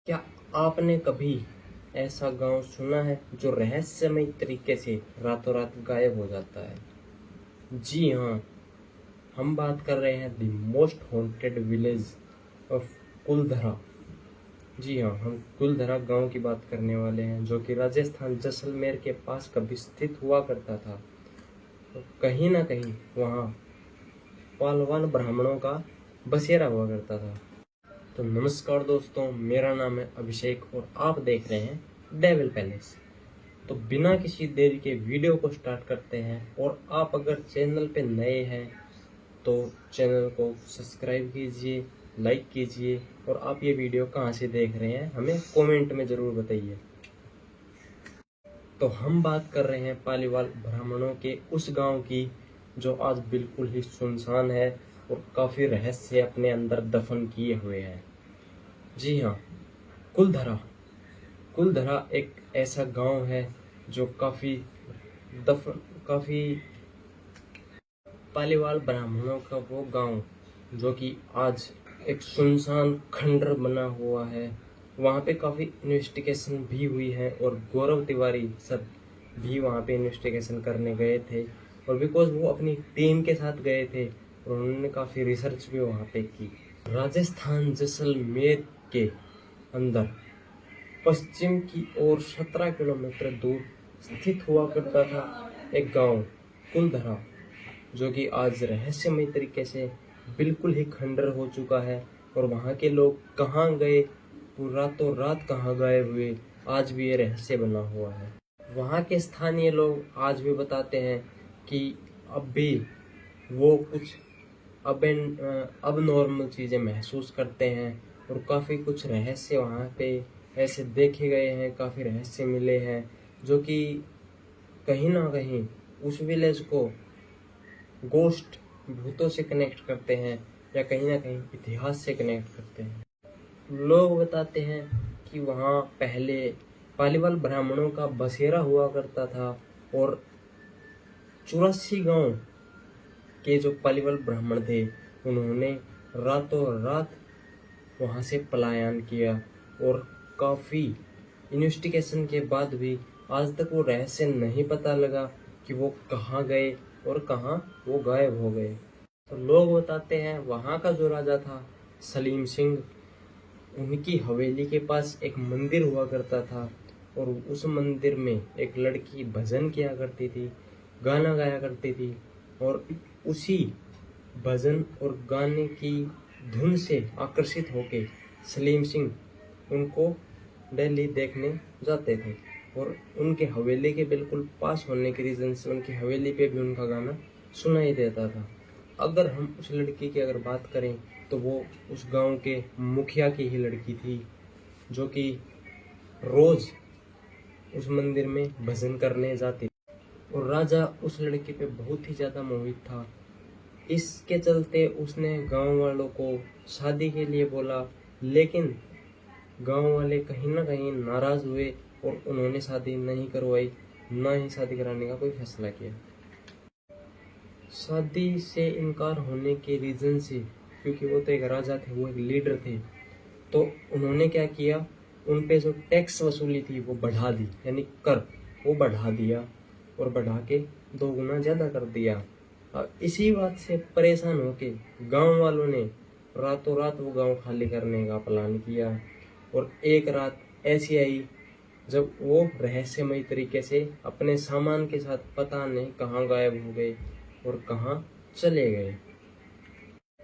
क्या आपने कभी ऐसा गांव सुना है जो रहस्यमय तरीके से रातों रात गायब हो जाता है? जी हाँ, हम बात कर रहे हैं the most haunted village of Kuldhara. जी हाँ, हम कुलधरा गांव की बात करने वाले हैं जो कि राजस्थान जैसलमेर के पास कभी स्थित हुआ करता था। तो कहीं ना कहीं वहाँ पालवान ब्राह्मणों का बसेरा हुआ करता था। तो नमस्कार दोस्तों, मेरा नाम है अभिषेक और आप देख रहे हैं डेविल पैलेस। तो बिना किसी देरी के वीडियो को स्टार्ट करते हैं। और आप अगर चैनल पे नए हैं तो चैनल को सब्सक्राइब कीजिए, लाइक कीजिए, और आप ये वीडियो कहाँ से देख रहे हैं हमें कमेंट में ज़रूर बताइए। तो हम बात कर रहे हैं पालीवाल ब्राह्मणों के उस गांव की जो आज बिल्कुल ही सुनसान है और काफ़ी रहस्य अपने अंदर दफन किए हुए हैं। जी हाँ, कुलधरा। कुलधरा एक ऐसा गांव है जो काफ़ी पालीवाल ब्राह्मणों का वो गांव जो कि आज एक सुनसान खंडर बना हुआ है। वहाँ पे काफ़ी इन्वेस्टिगेशन भी हुई है और गौरव तिवारी सर भी वहाँ पे इन्वेस्टिगेशन करने गए थे। और बिकॉज वो अपनी टीम के साथ गए थे और उन्होंने काफ़ी रिसर्च भी वहाँ पे की। राजस्थान जैसलमेर के अंदर पश्चिम की ओर 17 किलोमीटर दूर स्थित हुआ करता था एक गांव कुलधरा, जो कि आज रहस्यमय तरीके से बिल्कुल ही खंडर हो चुका है। और वहाँ के लोग कहाँ गए, वो रातों रात कहाँ गायब हुए, आज भी ये रहस्य बना हुआ है। वहाँ के स्थानीय लोग आज भी बताते हैं कि अब भी वो कुछ अब नॉर्मल चीज़ें महसूस करते हैं और काफ़ी कुछ रहस्य वहाँ पे ऐसे देखे गए हैं, काफ़ी रहस्य मिले हैं जो कि कहीं ना कहीं उस विलेज को गोस्ट भूतों से कनेक्ट करते हैं या कहीं ना कहीं इतिहास से कनेक्ट करते हैं। लोग बताते हैं कि वहाँ पहले पालीवाल ब्राह्मणों का बसेरा हुआ करता था और 84 गांव के जो पालीवाल ब्राह्मण थे उन्होंने रातों रात वहाँ से पलायन किया। और काफ़ी इन्वेस्टिगेशन के बाद भी आज तक वो रहस्य नहीं पता लगा कि वो कहाँ गए और कहाँ वो गायब हो गए। तो लोग बताते हैं वहाँ का जो राजा था सलीम सिंह, उनकी हवेली के पास एक मंदिर हुआ करता था और उस मंदिर में एक लड़की भजन किया करती थी, गाना गाया करती थी। और उसी भजन और गाने की धुन से आकर्षित होके सलीम सिंह उनको डेली देखने जाते थे। और उनके हवेली के बिल्कुल पास होने के रीज़न से उनकी हवेली पे भी उनका गाना सुनाई देता था। अगर हम उस लड़की की अगर बात करें तो वो उस गांव के मुखिया की ही लड़की थी जो कि रोज़ उस मंदिर में भजन करने जाती थी। और राजा उस लड़की पे बहुत ही ज़्यादा मोहित था। इसके चलते उसने गांव वालों को शादी के लिए बोला, लेकिन गांव वाले कहीं ना कहीं नाराज़ हुए और उन्होंने शादी नहीं करवाई, ना ही शादी कराने का कोई फैसला किया। शादी से इनकार होने के रीज़न से, क्योंकि वो तो एक राजा थे, वो एक लीडर थे, तो उन्होंने क्या किया, उन पे जो टैक्स वसूली थी वो बढ़ा दी, यानी कर वो बढ़ा दिया और बढ़ा के 2 गुना ज़्यादा कर दिया। इसी बात से परेशान होके गांव वालों ने रातों रात वो गांव खाली करने का प्लान किया। और एक रात ऐसी आई जब वो रहस्यमय तरीके से अपने सामान के साथ पता नहीं कहाँ गायब हो गए और कहाँ चले गए।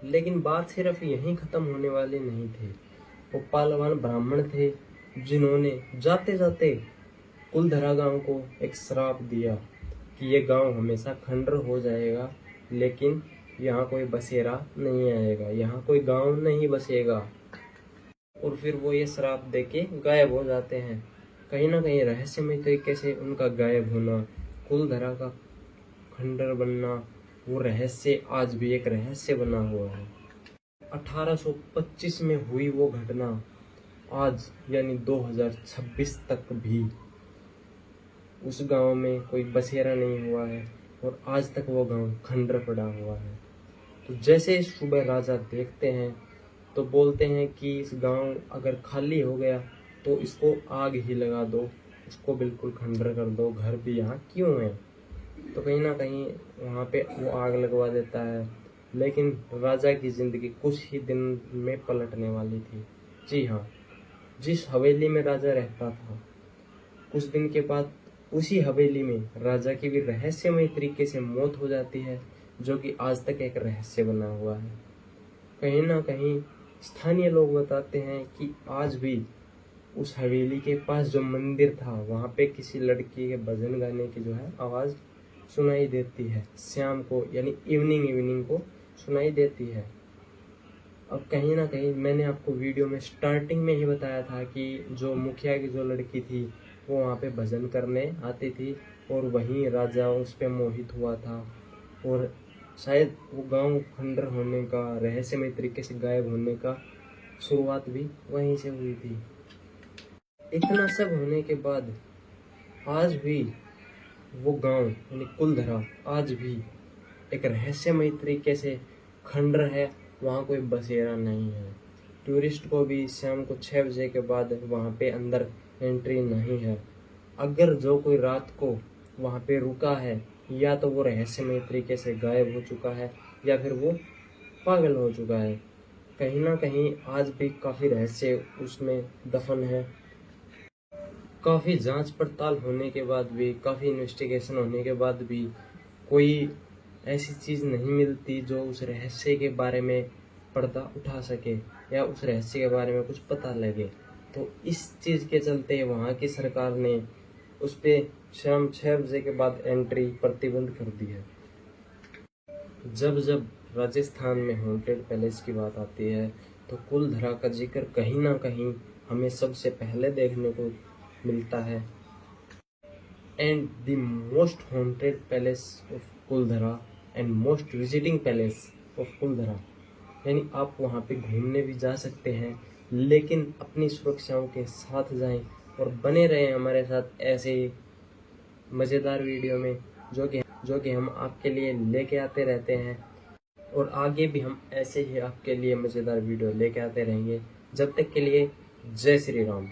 लेकिन बात सिर्फ यहीं ख़त्म होने वाले नहीं थे। वो पालवान ब्राह्मण थे जिन्होंने जाते जाते कुलधरा गांव को एक श्राप दिया कि ये गांव हमेशा खंडर हो जाएगा, लेकिन यहाँ कोई बसेरा नहीं आएगा, यहाँ कोई गांव नहीं बसेगा। और फिर वो ये श्राप देके गायब हो जाते हैं। कहीं ना कहीं रहस्यमय तरीके से उनका गायब होना, कुलधरा का खंडर बनना, वो रहस्य आज भी एक रहस्य बना हुआ है। 1825 में हुई वो घटना आज यानी 2026 तक भी उस गांव में कोई बसेरा नहीं हुआ है और आज तक वो गांव खंडर पड़ा हुआ है। तो जैसे सुबह राजा देखते हैं तो बोलते हैं कि इस गांव अगर खाली हो गया तो इसको आग ही लगा दो, इसको बिल्कुल खंडर कर दो, घर भी यहाँ क्यों है। तो कहीं ना कहीं वहाँ पे वो आग लगवा देता है। लेकिन राजा की जिंदगी कुछ ही दिन में पलटने वाली थी। जी हाँ, जिस हवेली में राजा रहता था, कुछ दिन के बाद उसी हवेली में राजा की भी रहस्यमय तरीके से मौत हो जाती है, जो कि आज तक एक रहस्य बना हुआ है। कहीं ना कहीं स्थानीय लोग बताते हैं कि आज भी उस हवेली के पास जो मंदिर था, वहाँ पे किसी लड़की के भजन गाने की जो है आवाज़ सुनाई देती है शाम को, यानी इवनिंग को सुनाई देती है। अब कहीं ना कहीं मैंने आपको वीडियो में स्टार्टिंग में ही बताया था कि जो मुखिया की जो लड़की थी वो वहाँ पे भजन करने आती थी और वहीं राजा उस पे मोहित हुआ था, और शायद वो गांव खंडर होने का, रहस्यमय तरीके से गायब होने का शुरुआत भी वहीं से हुई थी। इतना सब होने के बाद आज भी वो गांव यानी कुलधरा आज भी एक रहस्यमय तरीके से खंडर है, वहाँ कोई बसेरा नहीं है। टूरिस्ट को भी शाम को 6 बजे के बाद वहाँ पे अंदर एंट्री नहीं है। अगर जो कोई रात को वहाँ पे रुका है, या तो वो रहस्यमय तरीके से गायब हो चुका है या फिर वो पागल हो चुका है। कहीं ना कहीं आज भी काफ़ी रहस्य उसमें दफन है। काफ़ी जांच पड़ताल होने के बाद भी, काफ़ी इन्वेस्टिगेशन होने के बाद भी कोई ऐसी चीज़ नहीं मिलती जो उस रहस्य के बारे में पर्दा उठा सके या उस रहस्य के बारे में कुछ पता लगे। तो इस चीज़ के चलते वहाँ की सरकार ने उस पर शाम 6 बजे के बाद एंट्री प्रतिबंध कर दी है। जब जब राजस्थान में हॉन्टेड पैलेस की बात आती है तो कुलधरा का जिक्र कहीं ना कहीं हमें सबसे पहले देखने को मिलता है। And the most haunted palace of Kuldhara and most visiting palace of Kuldhara, यानी आप वहाँ पे घूमने भी जा सकते हैं, लेकिन अपनी सुरक्षाओं के साथ जाएं और बने रहें हमारे साथ ऐसे ही मज़ेदार वीडियो में, जो कि हम आपके लिए लेके आते रहते हैं, और आगे भी हम ऐसे ही आपके लिए मज़ेदार वीडियो लेके आते रहेंगे। जब तक के लिए जय श्री राम।